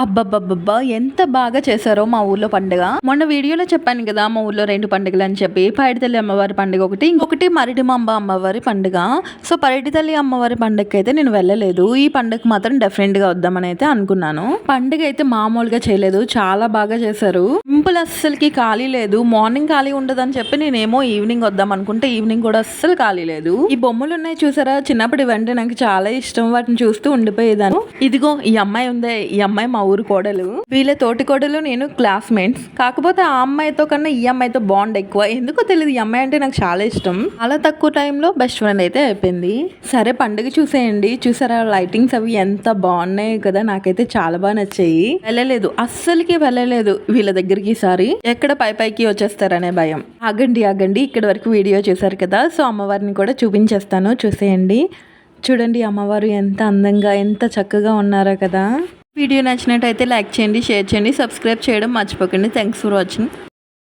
అబ్బబ్బబ్బబ్బా! ఎంత బాగా చేశారో మా ఊర్లో పండుగ. మొన్న వీడియోలో చెప్పాను కదా! మా ఊర్లో 2 పండుగలని చెప్పి. పైడితల్లి అమ్మవారి పండుగ ఒకటి, ఇంకొకటి మరిడిమాంబ అమ్మవారి పండుగ. సో, పైడితల్లి అమ్మవారి పండుగకైతే నేను వెళ్ళలేదు. ఈ పండుగకి మాత్రం డెఫినెట్‌గా వద్దామని అయితే అనుకున్నాను. పండుగ అయితే మామూలుగా చేయలేదు. చాలా బాగా చేశారు. సింపుల్ అస్సలకి ఖాళీ లేదు. మార్నింగ్ ఖాళీ ఉండదని చెప్పి నేనేమో ఈవినింగ్ వద్దాం అనుకుంటే ఈవినింగ్ కూడా అస్సలు ఖాళీ లేదు. ఈ బొమ్మలు ఉన్నాయి చూసారా? చిన్నప్పుడు ఇవంటే నాకు చాలా ఇష్టం. వాటిని చూస్తూ ఉండిపోయేదాన్ని. ఇదిగో ఈ అమ్మాయి ఉందే, ఈ అమ్మాయి మా ఊరు కోడలు. వీళ్ళ తోటి కోడలు నేను క్లాస్మేట్స్. కాకపోతే ఆ అమ్మాయితో కన్నా ఈ అమ్మాయితో బాండ్ ఎక్కువ. ఎందుకో తెలియదు, ఈ అమ్మాయి అంటే నాకు చాలా ఇష్టం. చాలా తక్కువ టైంలో బెస్ట్ ఫ్రెండ్ అయితే అయిపోయింది. సరే పండుగ చూసేయండి. చూసారా లైటింగ్స్ అవి ఎంత బాగున్నాయి కదా, నాకైతే చాలా బాగా నచ్చాయి. వెళ్ళలేదు, అస్సలకి వెళ్ళలేదు వీళ్ళ దగ్గరికి. ఈసారి ఎక్కడ పైకి వచ్చేస్తారనే భయం. ఆగండి, ఇక్కడ వరకు వీడియో చూసారు కదా, సో అమ్మవారిని కూడా చూపించేస్తాను, చూసేయండి. చూడండి అమ్మవారు ఎంత అందంగా ఎంత చక్కగా ఉన్నారో కదా. వీడియో నచ్చినట్టయితే లైక్ చేయండి, షేర్ చేయండి, సబ్స్క్రైబ్ చేయడం మర్చిపోకండి. Thanks for watching.